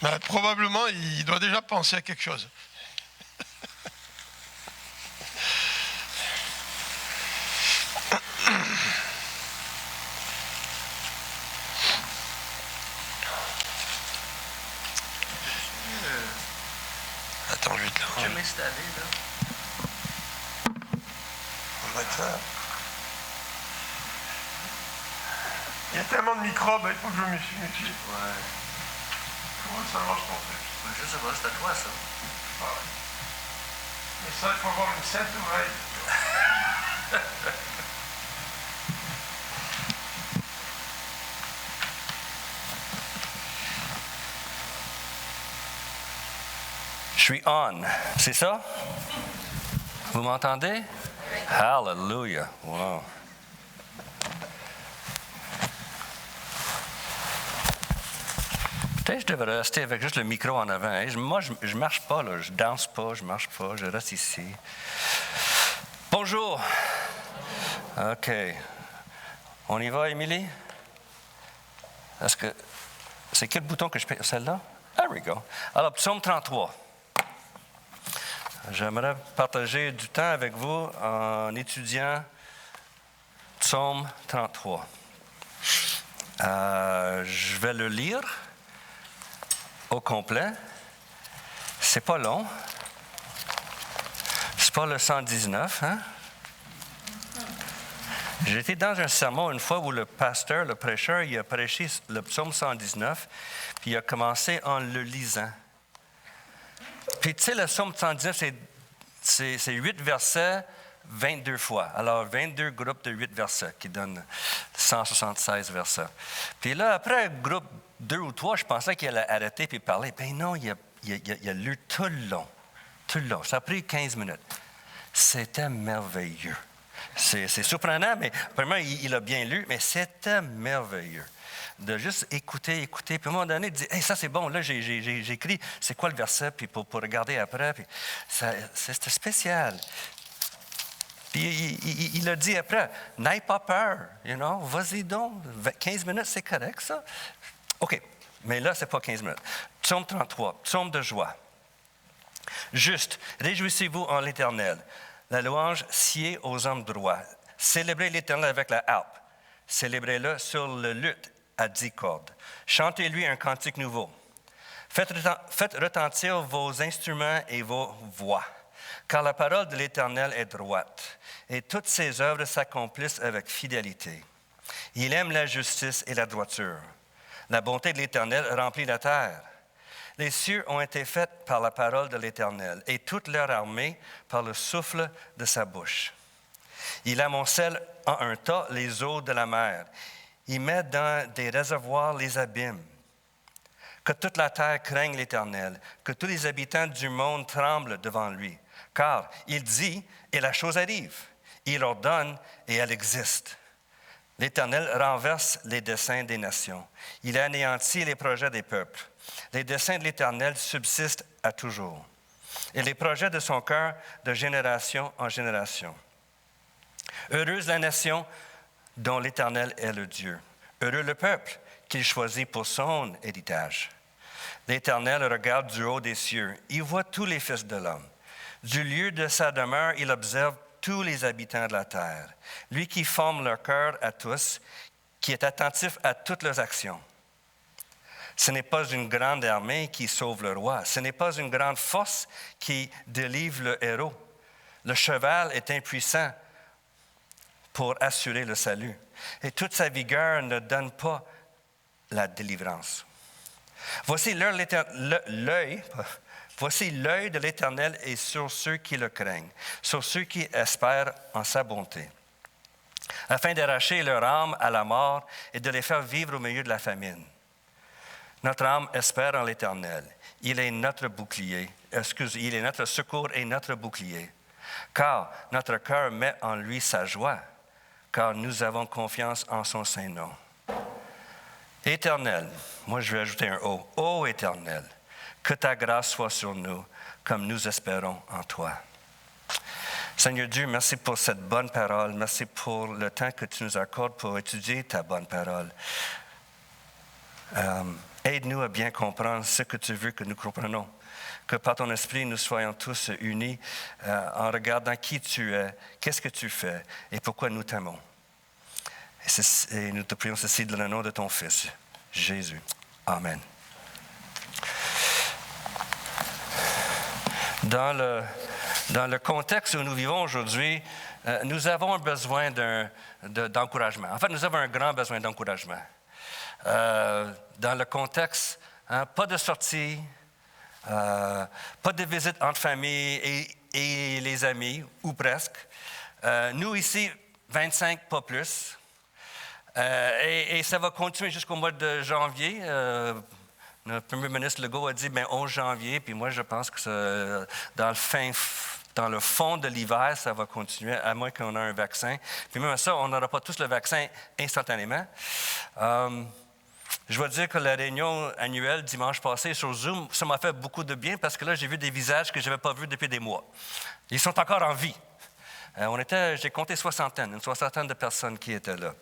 Mais probablement, il doit déjà penser à quelque chose. Attends, je vais te le rendre. Je vais m'installer, là. On va mettre ça. Il y a tellement de microbes, il faut que je me méfie. Ouais. Comment ça marche ton truc? Je sais pas, c'est à toi, ça. Ah ouais. Mais ça, il faut avoir une sainte oreille. Je suis on. C'est ça? Vous m'entendez? Hallelujah. Wow. Peut-être que je devrais rester avec juste le micro en avant. Hein? Moi, je ne marche pas, là. Je danse pas, je marche pas, je reste ici. Bonjour. OK. On y va, Émilie? Est-ce que... C'est quel bouton que je peux... Celle-là? There we go. Alors, psaume 33. J'aimerais partager du temps avec vous en étudiant psaume 33. Je vais le lire au complet. C'est pas long. C'est pas le 119, hein? J'étais dans un sermon une fois où le pasteur, le prêcheur, il a prêché le psaume 119, puis il a commencé en le lisant. Puis tu sais, le psaume 119, c'est 8 versets, 22 fois. Alors, 22 groupes de 8 versets qui donnent 176 versets. Puis là, après groupe 2 ou 3, je pensais qu'il allait arrêter puis parler. Ben non, il a lu tout le long. Tout le long. Ça a pris 15 minutes. C'était merveilleux. C'est surprenant, mais vraiment, il a bien lu, mais c'était merveilleux. De juste écouter, puis à un moment donné, de dire, hey, ça c'est bon, là j'ai écrit, c'est quoi le verset, puis pour regarder après, puis c'était spécial. Puis il a dit après, n'aie pas peur, vas-y donc, 15 minutes, c'est correct ça. OK, mais là, c'est pas 15 minutes. Psaume 33, psaume de joie. Juste, réjouissez-vous en l'Éternel. La louange sied aux hommes droits. Célébrez l'Éternel avec la harpe. Célébrez-le sur le luth à 10 cordes. Chantez-lui un cantique nouveau. Faites retentir vos instruments et vos voix, car la parole de l'Éternel est droite, et toutes ses œuvres s'accomplissent avec fidélité. Il aime la justice et la droiture. La bonté de l'Éternel remplit la terre. Les cieux ont été faits par la parole de l'Éternel, et toute leur armée par le souffle de sa bouche. Il amoncelle en un tas les eaux de la mer. Il met dans des réservoirs les abîmes. Que toute la terre craigne l'Éternel, que tous les habitants du monde tremblent devant lui. Car il dit, et la chose arrive. Il ordonne, et elle existe. L'Éternel renverse les desseins des nations. Il anéantit les projets des peuples. Les desseins de l'Éternel subsistent à toujours, et les projets de son cœur de génération en génération. Heureuse la nation dont l'Éternel est le Dieu. Heureux le peuple qu'il choisit pour son héritage. L'Éternel regarde du haut des cieux. Il voit tous les fils de l'homme. Du lieu de sa demeure, il observe tous les habitants de la terre. Lui qui forme leur cœur à tous, qui est attentif à toutes leurs actions. Ce n'est pas une grande armée qui sauve le roi. Ce n'est pas une grande force qui délivre le héros. Le cheval est impuissant pour assurer le salut. Et toute sa vigueur ne donne pas la délivrance. Voici l'œil de l'Éternel est sur ceux qui le craignent, sur ceux qui espèrent en sa bonté, afin d'arracher leur âme à la mort et de les faire vivre au milieu de la famine. Notre âme espère en l'Éternel. Il est notre bouclier. Il est notre secours et notre bouclier. Car notre cœur met en lui sa joie, car nous avons confiance en son saint nom. Éternel, moi je vais ajouter un O. Ô Éternel, que ta grâce soit sur nous, comme nous espérons en toi. Seigneur Dieu, merci pour cette bonne parole. Merci pour le temps que tu nous accordes pour étudier ta bonne parole. Aide-nous à bien comprendre ce que tu veux que nous comprenions. Que par ton esprit, nous soyons tous unis en regardant qui tu es, qu'est-ce que tu fais et pourquoi nous t'aimons. Et nous te prions ceci dans le nom de ton Fils, Jésus. Amen. Dans le contexte où nous vivons aujourd'hui, nous avons un besoin d'encouragement. En fait, nous avons un grand besoin d'encouragement. Dans le contexte, pas de sortie, pas de visite entre famille et les amis, ou presque. Nous ici, 25, pas plus. Et ça va continuer jusqu'au mois de janvier. Le premier ministre Legault a dit 11 janvier, puis moi je pense que dans le fond de l'hiver, ça va continuer, à moins qu'on ait un vaccin. Puis même à ça, on n'aura pas tous le vaccin instantanément. Je dois dire que la réunion annuelle dimanche passé sur Zoom, ça m'a fait beaucoup de bien parce que là, j'ai vu des visages que je n'avais pas vus depuis des mois. Ils sont encore en vie. J'ai compté une soixantaine de personnes qui étaient là.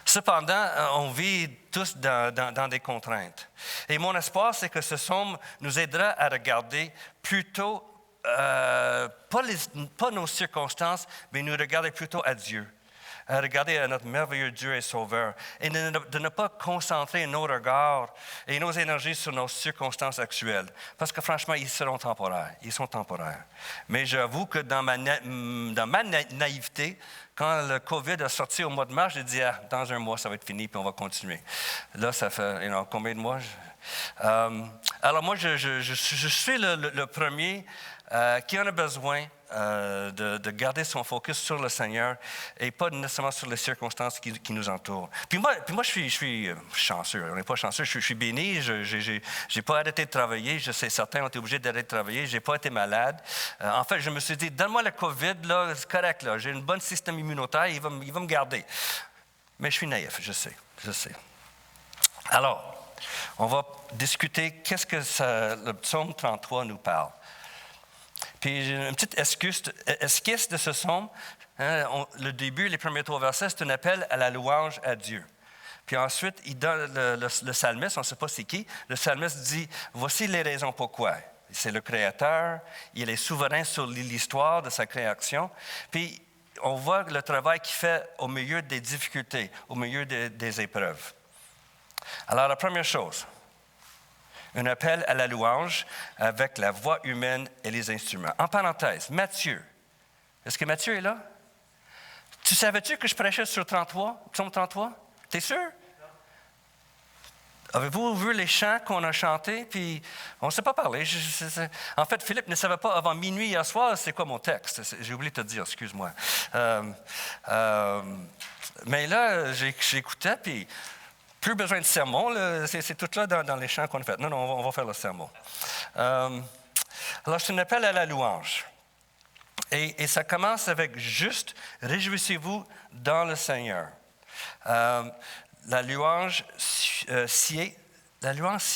Cependant, on vit tous dans des contraintes. Et mon espoir, c'est que ce somme nous aidera à regarder plutôt, pas nos circonstances, mais nous regarder plutôt à Dieu. À regarder à notre merveilleux Dieu et Sauveur. Et de ne pas concentrer nos regards et nos énergies sur nos circonstances actuelles. Parce que franchement, ils seront temporaires. Ils sont temporaires. Mais j'avoue que dans ma naïveté, quand le COVID a sorti au mois de mars, j'ai dit, dans un mois, ça va être fini, puis on va continuer. Là, ça fait combien de mois? Alors moi, je suis le premier qui en a besoin de garder son focus sur le Seigneur et pas nécessairement sur les circonstances qui nous entourent. Puis moi je suis chanceux. On n'est pas chanceux. Je suis béni. Je n'ai pas arrêté de travailler. Je sais, certains ont été obligés d'arrêter de travailler. Je n'ai pas été malade. En fait, je me suis dit, donne-moi le COVID, là, c'est correct. Là. J'ai un bon système immunitaire. Il va me garder. Mais je suis naïf, je sais. Alors, on va discuter qu'est-ce que le psaume 33 nous parle. Puis une petite esquisse de ce psaume. Le début, les premiers 3 versets, c'est un appel à la louange à Dieu. Puis ensuite, il donne le psalmiste, on ne sait pas c'est qui, le psalmiste dit, voici les raisons pourquoi. C'est le Créateur, il est souverain sur l'histoire de sa création. Puis on voit le travail qu'il fait au milieu des difficultés, au milieu des épreuves. Alors la première chose, un appel à la louange avec la voix humaine et les instruments. En parenthèse, Matthieu. Est-ce que Matthieu est là? Tu savais-tu que je prêchais sur psaume 33? T'es sûr? Non. Avez-vous vu les chants qu'on a chantés? Puis on ne s'est pas parlé. En fait, Philippe ne savait pas avant minuit hier soir c'est quoi mon texte. J'ai oublié de te dire, excuse-moi. Mais là, j'écoutais, puis... Plus besoin de sermon, c'est tout là dans les chants qu'on a fait. Non, on va faire le sermon. Alors, c'est un appel à la louange. Et ça commence avec juste « Réjouissez-vous dans le Seigneur ». La louange sied,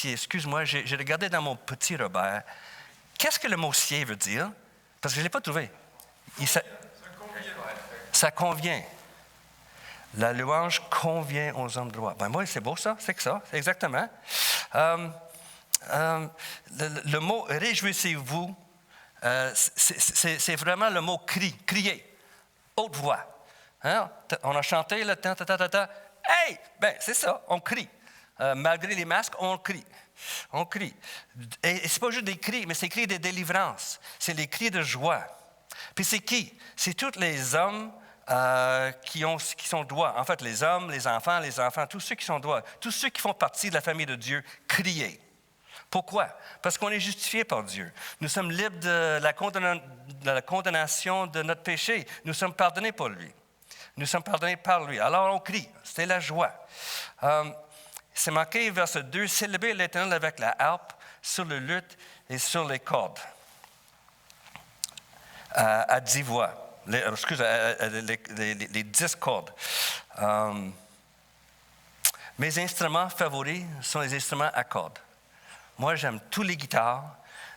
excuse-moi, j'ai regardé dans mon petit Robert. Qu'est-ce que le mot « sied » veut dire? Parce que je ne l'ai pas trouvé. Ça convient. La louange convient aux hommes droits. Ben moi, c'est beau ça, c'est que ça, exactement. Le mot « réjouissez-vous », c'est vraiment le mot « crier », haute voix. Hein? On a chanté le ta-ta-ta-ta-ta. Hey! Ben c'est ça, on crie. Malgré les masques, on crie. On crie. Et ce n'est pas juste des cris, mais c'est des cris de délivrance. C'est les cris de joie. Puis c'est qui? C'est tous les hommes qui sont droits. En fait, les hommes, les enfants, tous ceux qui sont droits, tous ceux qui font partie de la famille de Dieu, criez. Pourquoi? Parce qu'on est justifié par Dieu. Nous sommes libres de la condamnation de notre péché. Nous sommes pardonnés par lui. Nous sommes pardonnés par lui. Alors on crie. C'est la joie. C'est marqué, verset 2, « Célébrer l'Éternel avec la harpe, sur le luth et sur les cordes. » À 10 voix. Les 10 cordes. Mes instruments favoris sont les instruments à cordes. Moi, j'aime tous les guitares,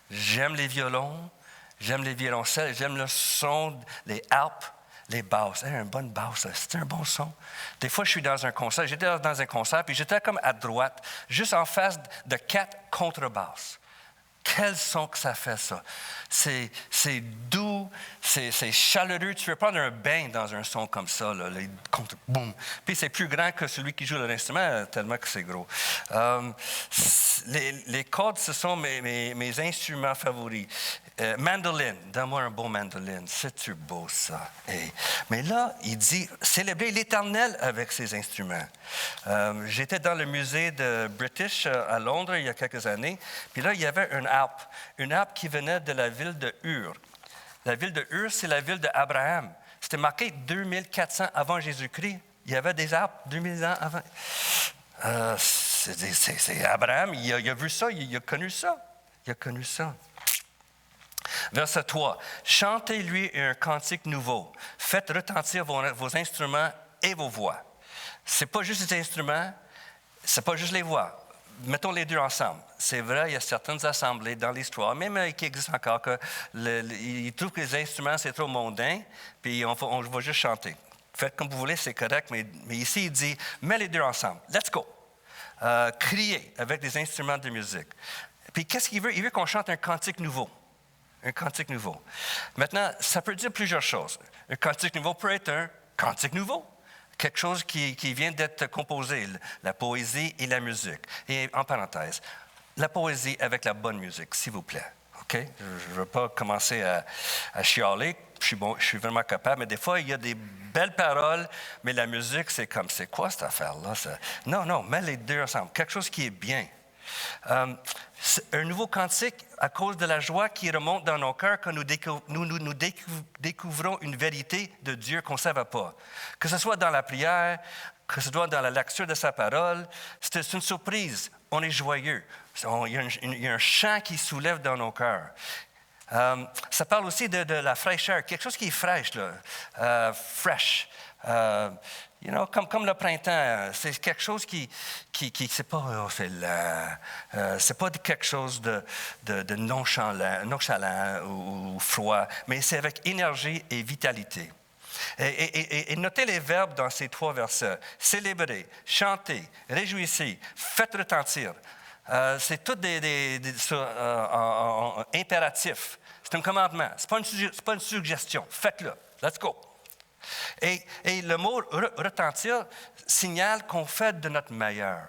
j'aime les violons, j'aime les violoncelles, j'aime le son, les harpes, Les basses. Une bonne basse, c'était un bon son. Des fois, je suis dans un concert. J'étais dans un concert, puis j'étais comme à droite, juste en face de 4 contrebasses. Quel son que ça fait, ça. C'est doux, c'est chaleureux. Tu peux prendre un bain dans un son comme ça, là, les boum. Puis c'est plus grand que celui qui joue l'instrument, tellement que c'est gros. Les cordes, ce sont mes instruments favoris. Mandoline, donne-moi un beau mandoline. C'est-tu beau, ça? Hey. Mais là, il dit, célébrer l'Éternel avec ses instruments. J'étais dans le musée de British à Londres il y a quelques années, puis là, il y avait une harpe qui venait de la ville de Ur. La ville de Ur, c'est la ville d'Abraham. C'était marqué 2400 avant Jésus-Christ. Il y avait des harpes 2000 ans avant. C'est Abraham, il a vu ça, il a connu ça. Il a connu ça. Verset 3. Chantez-lui un cantique nouveau. Faites retentir vos instruments et vos voix. Ce n'est pas juste les instruments, ce n'est pas juste les voix. Mettons les deux ensemble. C'est vrai, il y a certaines assemblées dans l'histoire, même qui existent encore, ils trouvent que les instruments, c'est trop mondain, puis on va juste chanter. Faites comme vous voulez, c'est correct, mais ici, il dit, mets les deux ensemble. Let's go. Criez avec des instruments de musique. Puis qu'est-ce qu'il veut? Il veut qu'on chante un cantique nouveau. Un cantique nouveau. Maintenant, ça peut dire plusieurs choses. Un cantique nouveau peut être un cantique nouveau. Quelque chose qui vient d'être composé, la poésie et la musique. Et en parenthèse, la poésie avec la bonne musique, s'il vous plaît. OK? Je ne veux pas commencer à chialer. Je suis vraiment capable, mais des fois, il y a des belles paroles, mais la musique, c'est comme, c'est quoi cette affaire-là? Non, mets les deux ensemble. Quelque chose qui est bien. Un nouveau cantique à cause de la joie qui remonte dans nos cœurs quand nous découvrons une vérité de Dieu qu'on ne savait pas. Que ce soit dans la prière, que ce soit dans la lecture de sa parole, c'est une surprise. On est joyeux. Il y a un chant qui soulève dans nos cœurs. Ça parle aussi de la fraîcheur, quelque chose qui est fraîche, là, fresh. Comme le printemps, c'est quelque chose qui c'est pas, c'est pas quelque chose de nonchalant ou froid, mais c'est avec énergie et vitalité. Et notez les verbes dans ces 3 versets. Célébrer, chanter, réjouissez, faites retentir. C'est tout des impératifs. C'est un commandement. Ce n'est pas une suggestion. Faites-le. Let's go. Et le mot retentir signale qu'on fait de notre meilleur.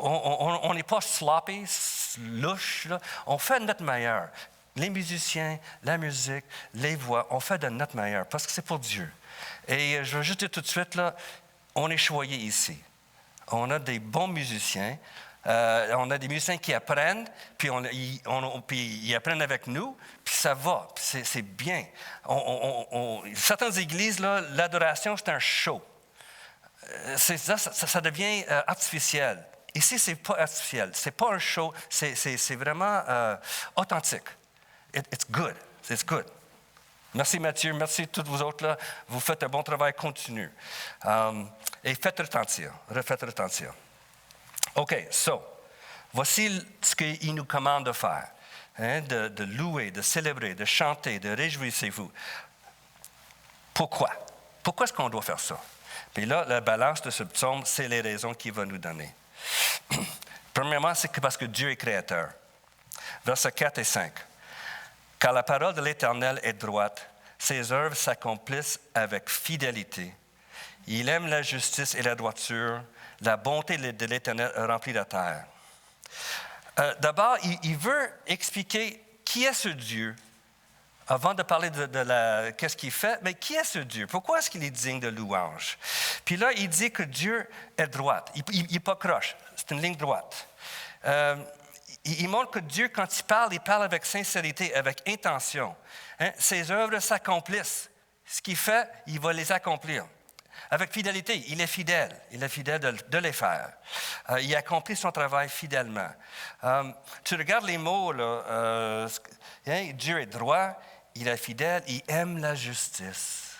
On n'est pas sloppy, louche. Là. On fait de notre meilleur. Les musiciens, la musique, les voix, on fait de notre meilleur parce que c'est pour Dieu. Et je veux juste dire tout de suite, là, on est choyés ici. On a des bons musiciens. On a des musiciens qui apprennent, puis ils apprennent avec nous, puis ça va, puis c'est bien. Certaines églises, là, l'adoration, c'est un show. Ça devient artificiel. Ici, ce n'est pas artificiel, ce n'est pas un show, c'est vraiment authentique. It's good. It's good. Merci Mathieu, merci tous vous autres là. Vous faites un bon travail continu. Et faites retentir. OK, voici ce qu'il nous commande de faire. De louer, de célébrer, de chanter, de réjouissez-vous. Pourquoi? Pourquoi est-ce qu'on doit faire ça? Puis là, la balance de ce psaume, c'est les raisons qu'il va nous donner. Premièrement, c'est parce que Dieu est créateur. Versets 4 et 5. Car la parole de l'Éternel est droite, ses œuvres s'accomplissent avec fidélité. Il aime la justice et la droiture. La bonté de l'Éternel remplit la terre. D'abord, il veut expliquer qui est ce Dieu. Avant de parler de qu'est-ce qu'il fait, mais qui est ce Dieu? Pourquoi est-ce qu'il est digne de louange? Puis là, il dit que Dieu est droite. Il n'est pas croche. C'est une ligne droite. Il montre que Dieu, quand il parle avec sincérité, avec intention. Ses œuvres s'accomplissent. Ce qu'il fait, il va les accomplir. Avec fidélité, il est fidèle de les faire. Il accomplit son travail fidèlement. Tu regardes les mots, là, Dieu est droit, il est fidèle, il aime la justice.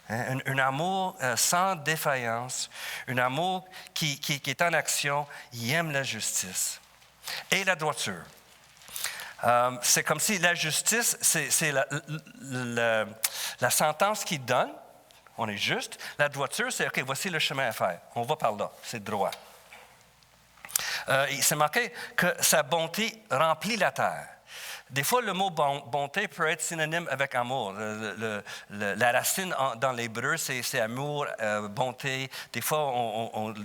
Un amour sans défaillance, un amour qui est en action, il aime la justice. Et la droiture. C'est comme si la justice, c'est la sentence qu'il donne. On est juste. La droiture, c'est OK, voici le chemin à faire. On va par là. C'est droit. Il s'est marqué que sa bonté remplit la terre. Des fois, le mot bonté peut être synonyme avec amour. La racine dans l'hébreu, c'est amour, bonté. Des fois,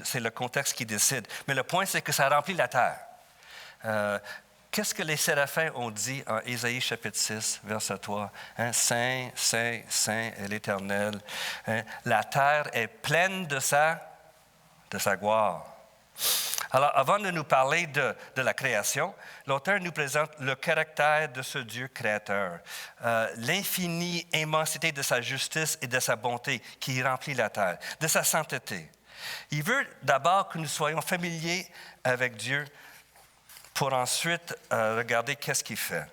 c'est le contexte qui décide. Mais le point, c'est que ça remplit la terre. Qu'est-ce que les séraphins ont dit en Ésaïe chapitre 6, verset 3? Saint, Saint, Saint est l'Éternel. La terre est pleine de sa gloire. Alors, avant de nous parler de la création, l'auteur nous présente le caractère de ce Dieu créateur, l'infinie immensité de sa justice et de sa bonté qui remplit la terre, de sa sainteté. Il veut d'abord que nous soyons familiers avec Dieu pour ensuite regarder qu'est-ce qu'il fait.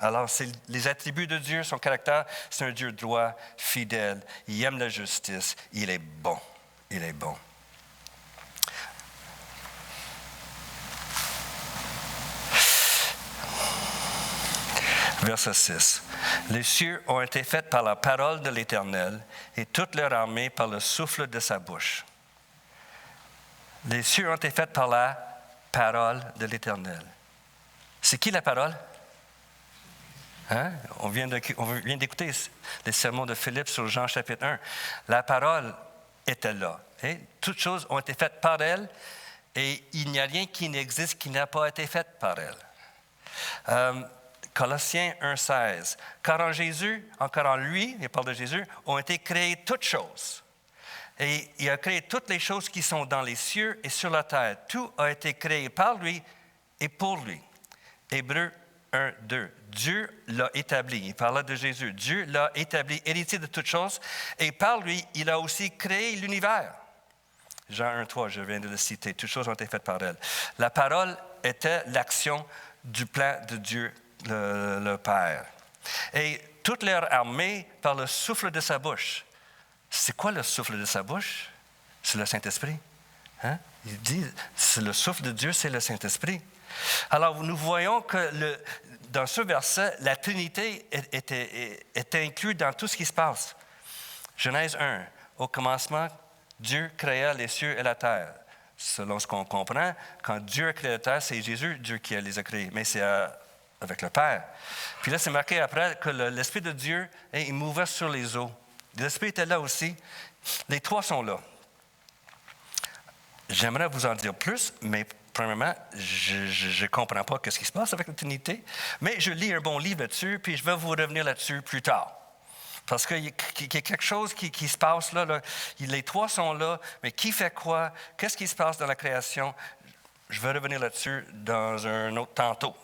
Alors, c'est les attributs de Dieu, son caractère, c'est un Dieu droit, fidèle, il aime la justice, il est bon, il est bon. Verset 6. Les cieux ont été faits par la parole de l'Éternel et toute leur armée par le souffle de sa bouche. Les cieux ont été faits par la parole de l'Éternel. C'est qui la parole? On vient d'écouter les sermons de Philippe sur Jean chapitre 1. La parole était là. Toutes choses ont été faites par elle et il n'y a rien qui n'existe qui n'a pas été fait par elle. Colossiens 1,16. Car en Jésus, encore en lui, il parle de Jésus, ont été créées toutes choses. Et il a créé toutes les choses qui sont dans les cieux et sur la terre. Tout a été créé par lui et pour lui. Hébreux 1, 2. Dieu l'a établi. Il parlait de Jésus. Dieu l'a établi, héritier de toutes choses. Et par lui, il a aussi créé l'univers. Jean 1, 3, je viens de le citer. Toutes choses ont été faites par elle. La parole était l'action du plan de Dieu, le Père. Et toute leur armée par le souffle de sa bouche. C'est quoi le souffle de sa bouche? C'est le Saint-Esprit. Il dit, c'est le souffle de Dieu, c'est le Saint-Esprit. Alors, nous voyons que dans ce verset, la Trinité est inclue dans tout ce qui se passe. Genèse 1, au commencement, Dieu créa les cieux et la terre. Selon ce qu'on comprend, quand Dieu a créé la terre, c'est Jésus, Dieu qui les a créés. Mais c'est avec le Père. Puis là, c'est marqué après que l'Esprit de Dieu, il mouvait sur les eaux. L'Esprit était là aussi. Les trois sont là. J'aimerais vous en dire plus, mais premièrement, je ne comprends pas ce qui se passe avec la Trinité. Mais je lis un bon livre là-dessus, puis je vais vous revenir là-dessus plus tard. Parce qu'il y a quelque chose qui se passe là. Les trois sont là, mais qui fait quoi? Qu'est-ce qui se passe dans la création? Je vais revenir là-dessus dans un autre tantôt.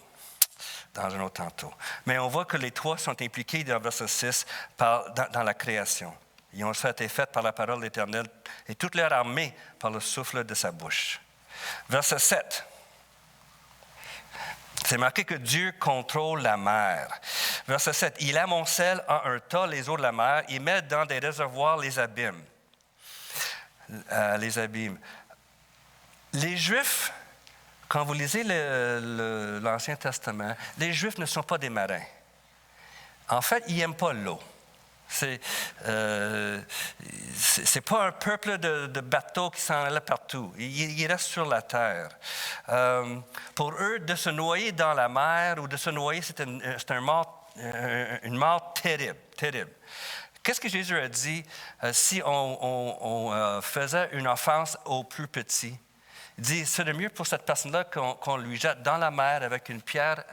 Mais on voit que les trois sont impliqués dans verset 6 dans la création. Ils ont été faits par la parole de l'Éternel et toute leur armée par le souffle de sa bouche. Verset 7. C'est marqué que Dieu contrôle la mer. Verset 7. Il amoncelle en un tas les eaux de la mer. Il met dans des réservoirs les abîmes. Les Juifs, quand vous lisez l'Ancien Testament, les Juifs ne sont pas des marins. En fait, ils n'aiment pas l'eau. C'est pas un peuple de bateaux qui s'en allait partout. Ils restent sur la terre. Pour eux, de se noyer dans la mer ou de se noyer, c'est une mort terrible, terrible. Qu'est-ce que Jésus a dit si on faisait une offense aux plus petits? Il dit, c'est le mieux pour cette personne-là qu'on lui jette dans la mer avec une pierre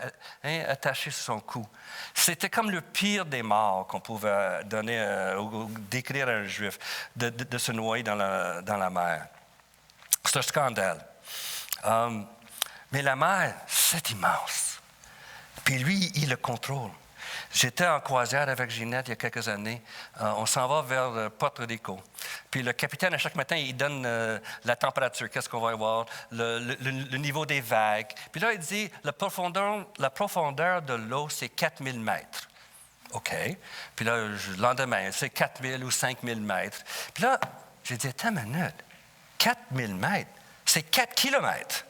attachée sur son cou. C'était comme le pire des morts qu'on pouvait donner ou décrire à un Juif, de se noyer dans la mer. C'est un scandale. Mais la mer, c'est immense. Puis lui, il le contrôle. J'étais en croisière avec Ginette il y a quelques années. On s'en va vers Porto Rico. Puis le capitaine, à chaque matin, il donne la température, qu'est-ce qu'on va avoir, le niveau des vagues. Puis là, il dit, la profondeur de l'eau, c'est 4000 mètres. OK. Puis là, le lendemain, c'est 4000 ou 5000 mètres. Puis là, j'ai dit, attends une minute, 4000 mètres, c'est 4 kilomètres.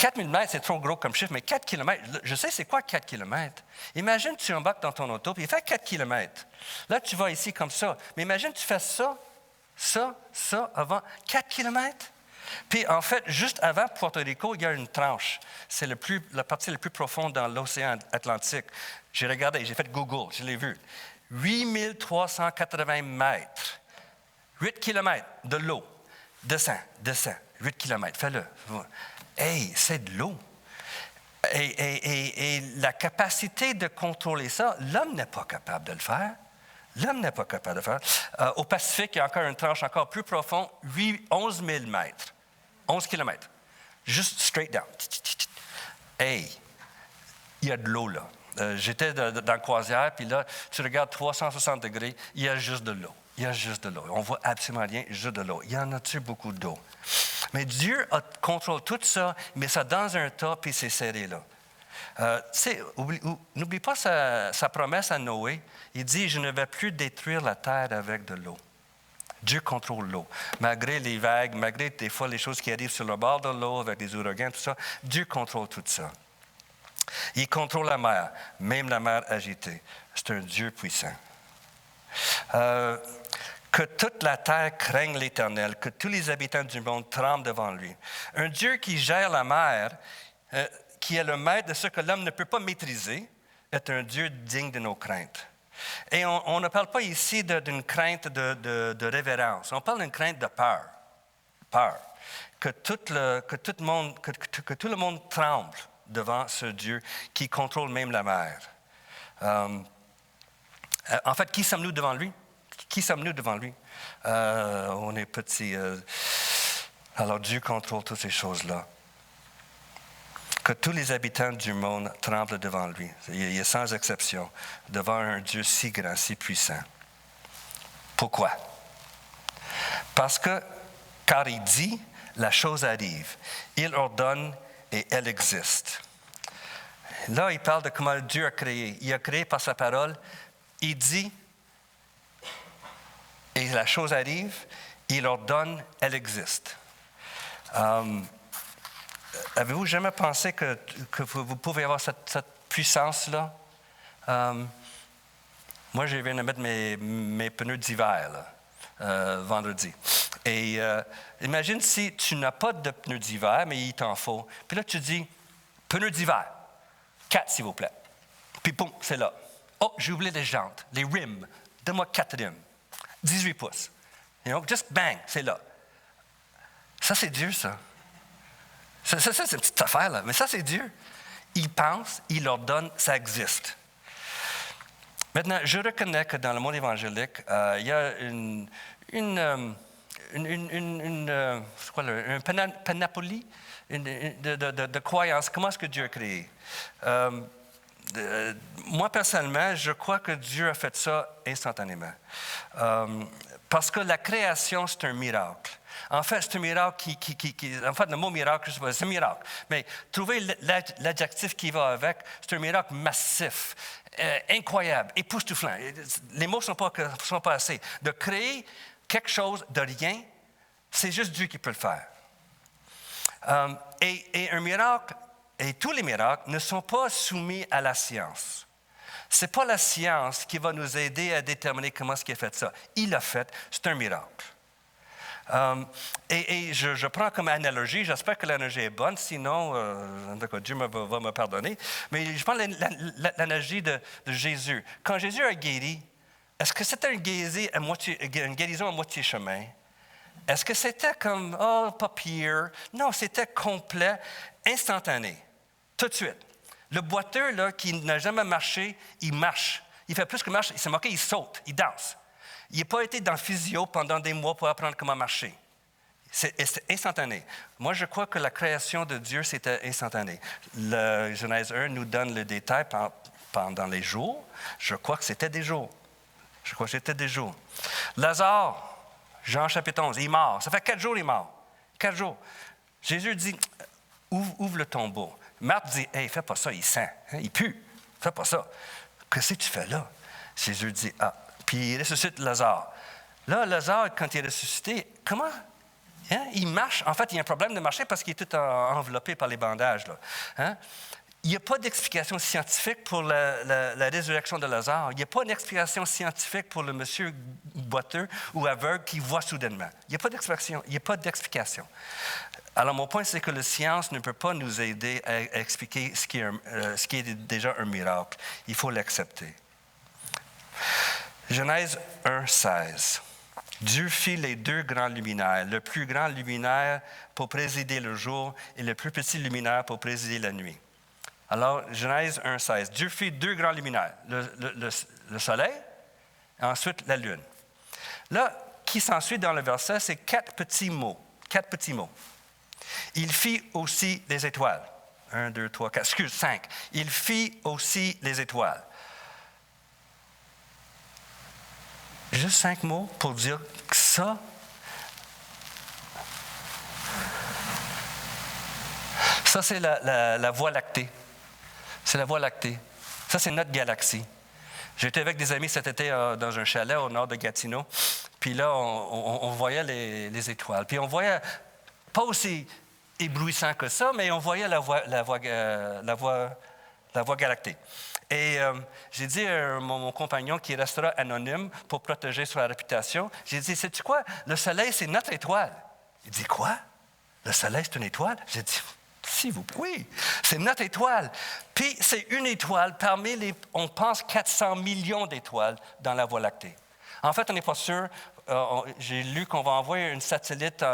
4000 mètres, c'est trop gros comme chiffre, mais 4 kilomètres, je sais c'est quoi 4 kilomètres. Imagine tu embarques dans ton auto, puis il fait 4 kilomètres. Là, tu vas ici comme ça. Mais imagine tu fais ça, avant 4 kilomètres. Puis, en fait, juste avant Puerto Rico, il y a une tranche. C'est la partie la plus profonde dans l'océan Atlantique. J'ai regardé, j'ai fait Google, je l'ai vu. 8380 mètres. 8 kilomètres de l'eau. Descends. 8 kilomètres, fais-le. Hey, c'est de l'eau. Et la capacité de contrôler ça, l'homme n'est pas capable de le faire. Au Pacifique, il y a encore une tranche encore plus profonde, 11 000 mètres. 11 kilomètres. Juste straight down. Hey, il y a de l'eau là. J'étais dans la croisière, puis là, tu regardes 360 degrés, il y a juste de l'eau. On ne voit absolument rien, juste de l'eau. Il y en a-tu beaucoup d'eau? Mais Dieu contrôle tout ça, met ça dans un tas, puis c'est serré là. N'oublie pas sa promesse à Noé. Il dit, je ne vais plus détruire la terre avec de l'eau. Dieu contrôle l'eau. Malgré les vagues, malgré des fois les choses qui arrivent sur le bord de l'eau, avec des ouragans, tout ça, Dieu contrôle tout ça. Il contrôle la mer, même la mer agitée. C'est un Dieu puissant. Que toute la terre craigne l'Éternel, que tous les habitants du monde tremblent devant lui. Un Dieu qui gère la mer, qui est le maître de ce que l'homme ne peut pas maîtriser, est un Dieu digne de nos craintes. Et on ne parle pas ici d'une crainte de révérence, on parle d'une crainte de peur. Peur. Que tout le monde tremble devant ce Dieu qui contrôle même la mer. En fait, qui sommes-nous devant lui? On est petits. Alors Dieu contrôle toutes ces choses-là. Que tous les habitants du monde tremblent devant lui. Il est sans exception, devant un Dieu si grand, si puissant. Pourquoi? Car il dit, la chose arrive. Il ordonne et elle existe. Là, il parle de comment Dieu a créé. Il a créé par sa parole. Il dit, et la chose arrive, il ordonne, elle existe. Avez-vous jamais pensé que vous pouvez avoir cette puissance-là? Moi, je viens de mettre mes pneus d'hiver vendredi. Et imagine si tu n'as pas de pneus d'hiver, mais il t'en faut. Puis là, tu dis, pneus d'hiver, 4 s'il vous plaît. Puis boum, c'est là. Oh, j'ai oublié les jantes, les rims. Donne-moi 4 rims. 18 pouces. Just bang, c'est là. Ça, c'est Dieu, ça. Ça, c'est une petite affaire, là. Mais ça, c'est Dieu. Il pense, il ordonne, ça existe. Maintenant, je reconnais que dans le monde évangélique, il y a un panoplie de croyances. Comment est-ce que Dieu a créé? Moi, personnellement, je crois que Dieu a fait ça instantanément. Parce que la création, c'est un miracle. En fait, c'est un miracle en fait, le mot miracle, c'est un miracle. Mais trouver l'adjectif qui va avec, c'est un miracle massif, incroyable, époustouflant. Les mots ne sont pas assez. De créer quelque chose de rien, c'est juste Dieu qui peut le faire. Et un miracle, et tous les miracles, ne sont pas soumis à la science. Ce n'est pas la science qui va nous aider à déterminer comment est-ce qu'il a fait ça. Il l'a fait, c'est un miracle. Et je prends comme analogie, j'espère que l'analogie est bonne, sinon, Dieu va me pardonner, mais je prends l'analogie de Jésus. Quand Jésus a guéri, est-ce que c'était une guérison à moitié chemin? Est-ce que c'était comme, pas pire? Non, c'était complet, instantané, tout de suite. Le boiteux, là, qui n'a jamais marché, il marche. Il fait plus que marcher, il s'est moqué, il saute, il danse. Il n'a pas été dans le physio pendant des mois pour apprendre comment marcher. C'est instantané. Moi, je crois que la création de Dieu, c'était instantané. Le Genèse 1 nous donne le détail pendant les jours. Je crois que c'était des jours. Lazare, Jean chapitre 11, il est mort. Ça fait 4 jours, il est mort. 4 jours. Jésus dit, ouvre le tombeau. Marthe dit, hey, fais pas ça, il sent, il pue. Fais pas ça. Qu'est-ce que tu fais là? Jésus dit, puis il ressuscite Lazare. Là, Lazare, quand il est ressuscité, comment Hein? Il marche. En fait, il y a un problème de marcher parce qu'il est tout enveloppé par les bandages. Là. Hein? Il n'y a pas d'explication scientifique pour la résurrection de Lazare. Il n'y a pas d'explication scientifique pour le monsieur boiteux ou aveugle qui voit soudainement. Il n'y a pas d'explication. Il n'y a pas d'explication. Alors, mon point, c'est que la science ne peut pas nous aider à expliquer ce qui est déjà un miracle. Il faut l'accepter. Genèse 1:16. Dieu fit les deux grands luminaires, le plus grand luminaire pour présider le jour et le plus petit luminaire pour présider la nuit. Alors, Genèse 1:16. Dieu fit deux grands luminaires, le soleil et ensuite la lune. Là, qui s'ensuit dans le verset, c'est quatre petits mots. Il fit aussi les étoiles. 1, 2, 3, 4, 5. Il fit aussi les étoiles. Juste 5 mots pour dire que ça, c'est la Voie lactée. C'est la Voie lactée. Ça, c'est notre galaxie. J'étais avec des amis cet été dans un chalet au nord de Gatineau. Puis là, on voyait les étoiles. Puis on voyait, pas aussi éblouissant que ça, mais on voyait la voie galactique. Et j'ai dit à mon compagnon qui restera anonyme pour protéger sa réputation, j'ai dit, sais-tu quoi? Le soleil, c'est notre étoile. Il dit, quoi? Le soleil, c'est une étoile? J'ai dit, s'il vous plaît, oui, c'est notre étoile. Puis c'est une étoile parmi on pense 400 millions d'étoiles dans la Voie lactée. En fait, on n'est pas sûr. J'ai lu qu'on va envoyer une satellite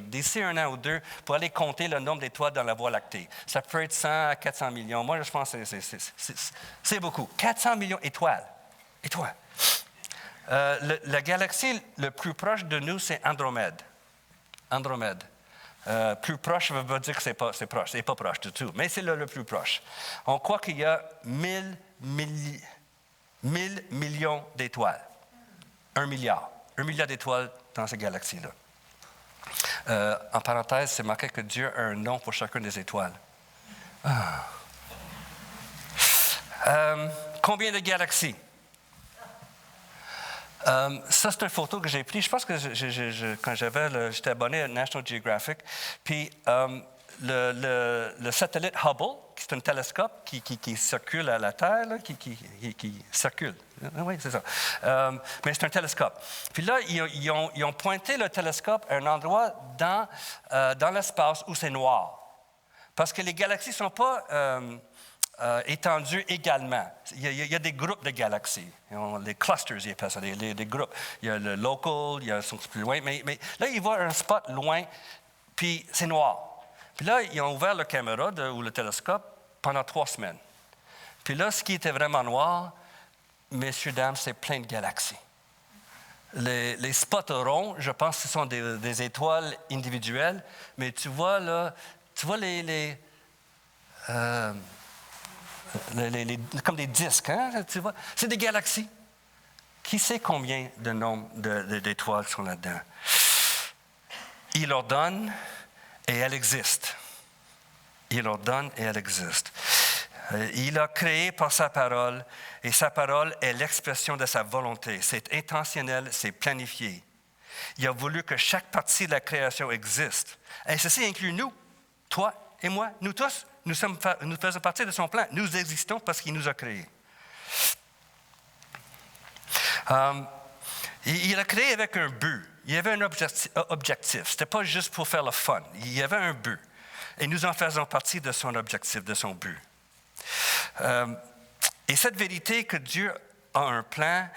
d'ici 1 an ou 2 pour aller compter le nombre d'étoiles dans la Voie lactée. Ça peut être 100 à 400 millions. Moi, je pense que c'est beaucoup. 400 millions d'étoiles. La galaxie le plus proche de nous, c'est Andromède. Plus proche veut pas dire que c'est proche. C'est pas proche du tout, mais c'est le plus proche. On croit qu'il y a 1000 millions d'étoiles. 1 milliard. 1 milliard d'étoiles dans cette galaxie-là. En parenthèse, c'est marqué que Dieu a un nom pour chacune des étoiles. Combien de galaxies? Ça, c'est une photo que j'ai prise. Je pense que quand j'étais abonné à National Geographic, puis le satellite Hubble, qui est un télescope qui circule à la Terre, là, qui circule. Oui, c'est ça. Mais c'est un télescope. Puis là, ils ont pointé le télescope à un endroit dans l'espace où c'est noir. Parce que les galaxies ne sont pas étendues également. Il y a des groupes de galaxies. Les clusters, ils appellent ça, des groupes. Il y a le local, il y a sont plus loin. Mais là, ils voient un spot loin, puis c'est noir. Puis là, ils ont ouvert la caméra ou le télescope pendant 3 semaines. Puis là, ce qui était vraiment noir, messieurs, dames, c'est plein de galaxies. Les spots ronds, je pense que ce sont des étoiles individuelles, mais tu vois comme des disques, hein? Tu vois? C'est des galaxies. Qui sait combien de nombre d'étoiles sont là-dedans? Il leur donne et elle existe. Il leur donne et elle existe. Il a créé par sa parole, et sa parole est l'expression de sa volonté. C'est intentionnel, c'est planifié. Il a voulu que chaque partie de la création existe. Et ceci inclut nous, toi et moi, nous tous. Nous faisons partie de son plan. Nous existons parce qu'il nous a créés. Il a créé avec un but. Il y avait un objectif. Ce n'était pas juste pour faire le fun. Il y avait un but. Et nous en faisons partie de son objectif, de son but. Et cette vérité que Dieu a un plan,